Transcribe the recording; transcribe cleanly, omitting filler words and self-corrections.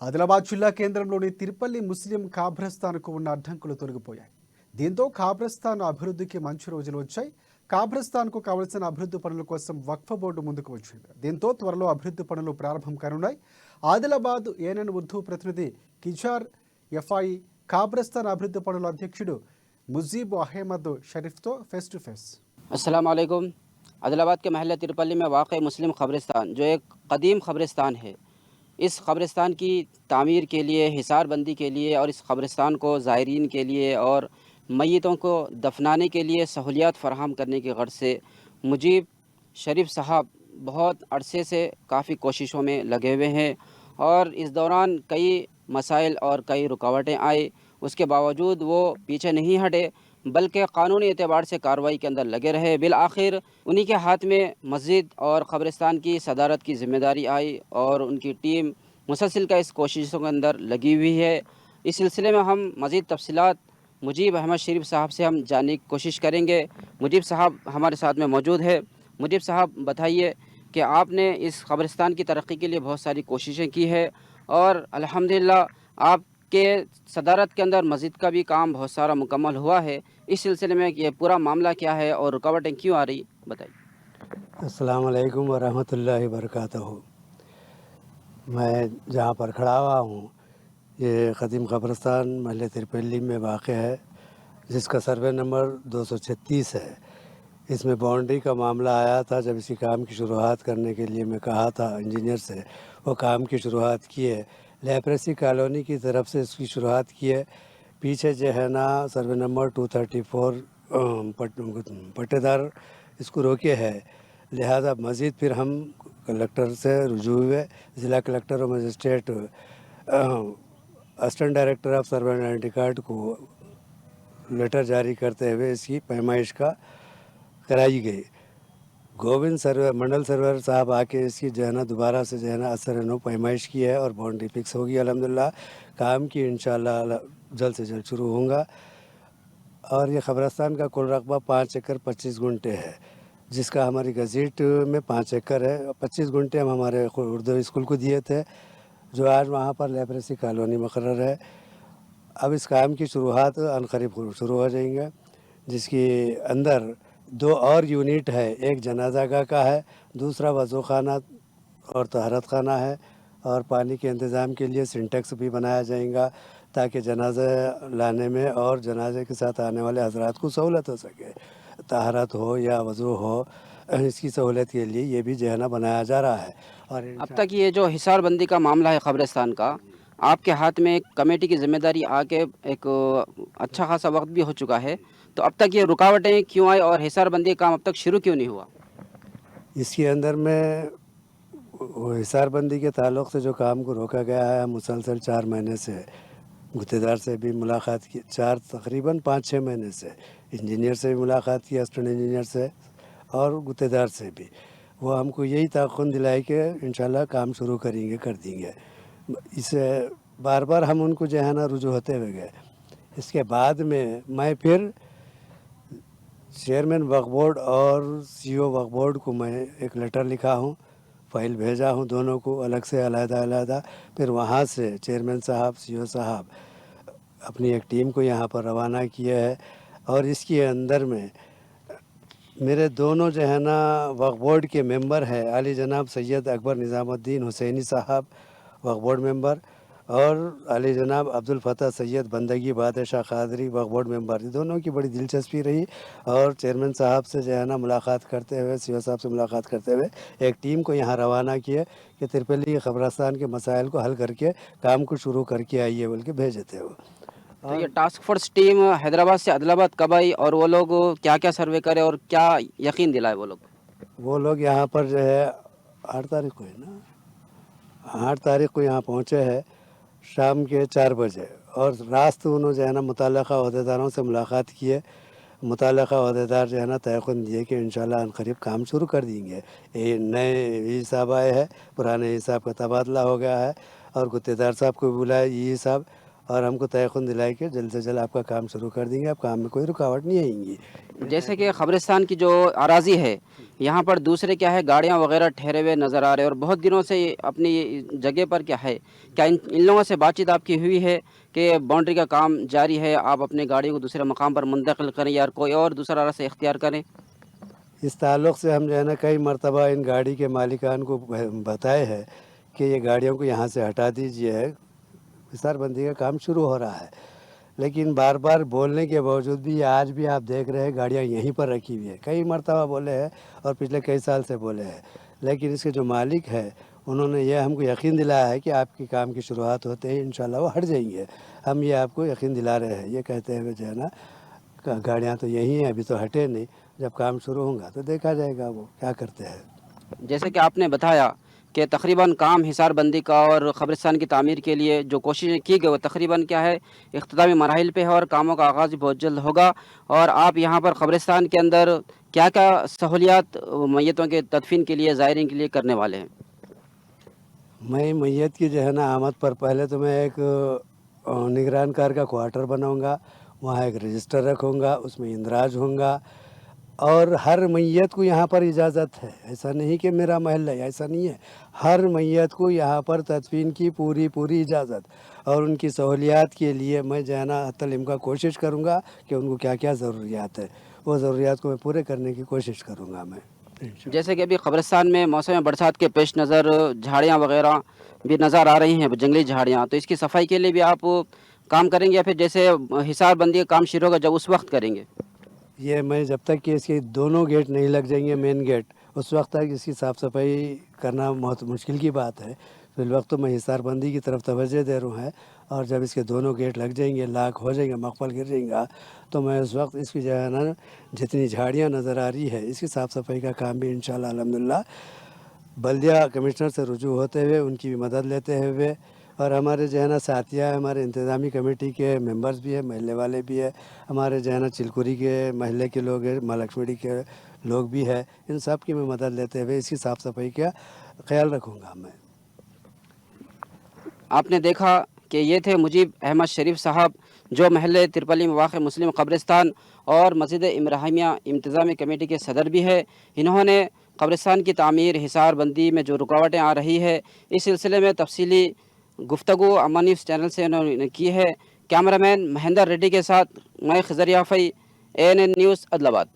ఆదిలాబాద్ జిల్లా కేంద్రంలోని తిరుపల్లి ముస్లిం ఖాబ్రస్థాన్కు ఉన్న అడ్డంకులు తొలగిపోయాయి. దీంతో ఖాబ్రస్థాన్ అభివృద్ధికి మంచి రోజులు వచ్చాయి. ఖాబ్రస్థాన్కు కావలసిన అభివృద్ధి పనుల కోసం వక్ఫ్ బోర్డు ముందుకు వచ్చింది. దీంతో త్వరలో అభివృద్ధి పనులు ప్రారంభం కానున్నాయి. ఆదిలాబాద్ ఏఎన్ఎన్ ఉర్దూ ప్రతినిధి కిజార్ ఎఫ్ఐ ఖాబ్రస్థాన్ అభివృద్ధి పనుల అధ్యక్షుడు ముజీబ్ అహ్మద్ షరీఫ్తో ఫేస్ టు ఫేస్. अस्सलाम वालेकुम। आदिलाबाद के महल्ला तिरुपल्ली में वाक़ मुस्लिम क़ब्रिस्तान जो एक क़दीम क़ब्रिस्तान है, इस क़ब्रिस्तान की तामीर के लिए, हिसार बंदी के लिए और इस क़ब्रिस्तान को ज़ायरीन के लिए और मय्यतों को दफनाने के लिए सहूलियात फ़राहम करने की गर्ज से मुजीब शरीफ साहब बहुत अरसे से काफ़ी कोशिशों में लगे हुए हैं और इस दौरान कई मसाइल और कई रुकावटें आई। उसके बावजूद वो पीछे नहीं हटे बल्कि क़ानूनी एतबार से कार्रवाई के अंदर लगे रहे। बिल आखिर उन्हीं के हाथ में मस्जिद और क़ब्रिस्तान की सदारत की ज़िम्मेदारी आई और उनकी टीम मुसलसिल का इस कोशिशों के अंदर लगी हुई है। इस सिलसिले में हम मज़ीद तफसीलात मुजीब अहमद शरीफ साहब से हम जानने की कोशिश करेंगे। मुजीब साहब हमारे साथ में मौजूद है। मुजीब साहब बताइए कि आपने इस क़ब्रिस्तान की तरक्की के लिए बहुत सारी कोशिशें की है और अल्हम्दुलिल्लाह आप के सदारत के अंदर मस्जिद का भी काम बहुत सारा मुकम्मल हुआ है। इस सिलसिले में ये पूरा मामला क्या है और रुकावटें क्यों आ रही, बताइए। अस्सलाम वालेकुम व रहमतुल्लाहि व बरकातहू। मैं जहाँ पर खड़ा हुआ हूँ ये क़दीम क़ब्रिस्तान महल तिरुपल्ली में वाक़ है, जिसका सर्वे नंबर 236 है। इसमें बाउंड्री का मामला आया था। जब इसी काम की शुरुआत करने के लिए मैं कहा था इंजीनियर से, वो काम की शुरुआत की है। लेप्रेसी कॉलोनी की तरफ से इसकी शुरुआत की है। पीछे जो है ना सर्वे नंबर 234 पट्टेदार इसको रोके है। लिहाजा मज़ीद फिर हम कलेक्टर से रुजू हुए। ज़िला कलेक्टर और magistrate assistant director of survey and identity card को लेटर जारी करते हुए इसकी पैमाइश का कराई गई। गोविंद सर्वर मंडल सर्वर साहब आके इसकी जो है ना दोबारा से जो है ना असर नो पैमाइश की है और बाउंड्री फिक्स होगी। अल्हम्दुलिल्लाह काम की इंशाल्लाह जल्द से जल्द शुरू होगा। और ये क़ब्रिस्तान का कुल रकबा 5 एकड़ 25 गुंटे है, जिसका हमारी गज़ीट में 5 एकड़ है। 25 गुंटे हम हमारे उर्दू स्कूल को दिए थे, जो आज वहाँ पर लेप्रेसी कॉलोनी मुकर्रर है। अब इस काम की शुरुआत अनक़रीब शुरू हो जाएंगे, जिसके अंदर 2 और यूनिट है। एक जनाजा गाह का है, दूसरा वज़ू खाना और तहरत खाना है और पानी के इंतज़ाम के लिए सिंटेक्स भी बनाया जाएगा, ताकि जनाजा लाने में और जनाजे के साथ आने वाले हज़रात को सहूलत हो सके। तहरत हो या वज़ू हो, इसकी सहूलत के लिए ये भी जो है ना बनाया जा रहा है। और अब तक ये जो हिसार बंदी का मामला है क़ब्रिस्तान का, आपके हाथ में एक कमेटी की ज़िम्मेदारी आके एक अच्छा खासा वक्त भी हो चुका है, तो अब तक ये रुकावटें क्यों आई और हिसार बंदी का काम अब तक शुरू क्यों नहीं हुआ? इसके अंदर में हिसार बंदी के ताल्लुक़ से जो काम को रोका गया है, हम मुसलसल 4 महीने से गुत्तेदार से भी मुलाकात की, तकरीबन 5-6 महीने से इंजीनियर से भी मुलाकात की, असिस्टेंट इंजीनियर से और गुत्तेदार से भी। वो हमको यही ताक़ुन दिलाई कि इंशाल्लाह काम शुरू करेंगे, कर देंगे। इसे बार बार हम उनको जो है ना रुजू होते हुए गए। इसके बाद में मैं फिर चेयरमैन वक्फ बोर्ड और सीईओ वक्फ बोर्ड को मैं एक लेटर लिखा हूँ, फ़ाइल भेजा हूँ दोनों को अलग से अलग-अलग। फिर वहाँ से चेयरमैन साहब, सीईओ साहब अपनी एक टीम को यहाँ पर रवाना किया है। और इसके अंदर में मेरे दोनों जो है ना वक्फ बोर्ड के मेंबर हैं, आली जनाब सैयद अकबर निज़ामुद्दीन हुसैनी साहब वक्फ बोर्ड मेंबर और आली जनाब अब्दुल फ़तह सैयद बंदगी बादशाह क़ादरी वक्फ बोर्ड मेंबर। दोनों की बड़ी दिलचस्पी रही और चेयरमैन साहब से जो है ना मुलाकात करते हुए, सीईओ साहब से मुलाकात करते हुए एक टीम को यहाँ रवाना किए कि तिरुपल्ली क़ब्रिस्तान के मसाइल को हल करके काम को शुरू करके आइए बोल के भेजे थे वो। तो ये टास्क फोर्स टीम हैदराबाद से आदिलाबाद कब आई और वो लोग क्या क्या सर्वे करे और क्या यकीन दिलाए वो लोग यहाँ पर जो है 8 तारीख को है ना, 8 तारीख को यहाँ पहुँचे हैं शाम के 4 बजे। और रात उन्होंने जो है ना मुतल्लक़ा अहदेदारों से मुलाकात किए। मुतल्लक़ा अहदेदार जो है ना तयक़ुन दिए कि इंशाल्लाह अनक़रीब काम शुरू कर देंगे। ये नए हिसाब आए हैं, पुराने हिसाब का तबादला हो गया है और गुत्तेदार साहब को भी बुलाया। ये साहब और हमको तयक़ुन दिलाई कि जल्द से जल्द आपका काम शुरू कर देंगे, आप काम में कोई रुकावट नहीं आएंगी। जैसे कि कब्रिस्तान की जो अराज़ी है, यहाँ पर दूसरे क्या है गाड़ियाँ वगैरह ठहरे हुए नज़र आ रहे हैं और बहुत दिनों से ये अपनी जगह पर क्या है, क्या इन लोगों से बातचीत आपकी हुई है कि बाउंड्री का काम जारी है, आप अपनी गाड़ियों को दूसरे मकाम पर मुंतकिल करें या कोई और दूसरा रास्ता इख्तियार करें? इस ताल्लुक़ से हम जो है ना कई मरतबा इन गाड़ी के मालिकान को बताए हैं कि ये गाड़ियों को यहाँ से हटा दीजिए, हिसारबंदी का काम शुरू हो रहा है, लेकिन बार बार बोलने के बावजूद भी आज भी आप देख रहे हैं गाड़ियाँ यहीं पर रखी हुई है। कई मरतबा बोले हैं और पिछले कई साल से बोले हैं, लेकिन इसके जो मालिक है उन्होंने यह हमको यकीन दिलाया है कि आपके काम की शुरुआत होते ही इंशाल्लाह वो हट जाएंगे। हम ये आपको यकीन दिला रहे हैं। ये कहते हुए जो है ना गाड़ियाँ तो यहीं हैं, अभी तो हटे नहीं, जब काम शुरू होगा तो देखा जाएगा वो क्या करते हैं। जैसे कि आपने बताया कि तकरीबन काम हिसारबंदी का और कब्रिस्तान की तामीर के लिए जो कोशिशें की गई वो तकरीबन क्या है इख्तितामी मराहिल पे है और कामों का आगाज़ भी बहुत जल्द होगा। और आप यहाँ पर कब्रिस्तान के अंदर क्या क्या सहूलियात मैयतों के तदफीन के लिए ज़ायरीन के लिए करने वाले हैं? मैं मैयत की जो है ना आमद पर पहले तो मैं एक निगरान कार का क्वार्टर बनाऊंगा, वहाँ एक रजिस्टर रखूँगा, उसमें इंदराज होगा और हर मैयत को यहाँ पर इजाज़त है। ऐसा नहीं कि मेरा महल है, ऐसा नहीं है। हर मैयत को यहाँ पर तदफीन की पूरी इजाज़त और उनकी सहूलियात के लिए मैं जो है ना हत्तल इम्कान कोशिश करूँगा कि उनको क्या क्या ज़रूरियात है, वो ज़रूरियात को मैं पूरे करने की कोशिश करूँगा मैं। जैसे कि अभी कब्रिस्तान में मौसम बरसात के पेश नज़र झाड़ियाँ वगैरह भी नज़र आ रही हैं, जंगली झाड़ियाँ, तो इसकी सफाई के लिए भी आप काम करेंगे या फिर जैसे हिसारबंदी का काम शुरू होगा जब उस वक्त करेंगे? ये मैं जब तक कि इसके दोनों गेट नहीं लग जाएंगे मेन गेट, उस वक्त तक इसकी साफ़ सफाई करना बहुत मुश्किल की बात है। फिल वक्त तो मैं हिसारबंदी की तरफ तवज्जो दे रहा हूँ और जब इसके दोनों गेट लग जाएंगे, लाक हो जाएंगे, मकफल गिर जाएगा, तो मैं उस वक्त इसकी जो है ना जितनी झाड़ियाँ नज़र आ रही है इसकी साफ़ सफाई का काम भी इंशाल्लाह अल्हम्दुलिल्लाह बल्दिया कमिश्नर से रुजू होते हुए उनकी भी मदद लेते हुए और हमारे जो है ना साथिया हमारे इंतज़ामी कमेटी के मेंबर्स भी है, महल्ले वाले भी है, हमारे जो है ना चिलकुरी के महल्ले के लोग हैं, माँ लक्ष्मी के लोग भी है, इन सब की मैं मदद लेते हुए इसकी साफ़ सफाई का ख्याल रखूँगा मैं। आपने देखा कि ये थे मुजीब अहमद शरीफ साहब जो महल तिरपली में वाक़ मुस्लिम कब्रिस्तान और मस्जिद इब्राहिमिया इंतज़ामी कमेटी के सदर भी है। इन्होंने कब्रिस्तान की तामीर हिसारबंदी में जो रुकावटें आ रही है इस सिलसिले में तफसीली गुफ्तगू अमन न्यूज़ चैनल से उन्होंने की है। कैमरामैन महेंद्र रेड्डी के साथ मैं खिज़र याफ़ई, ANN न्यूज़, आदिलाबाद।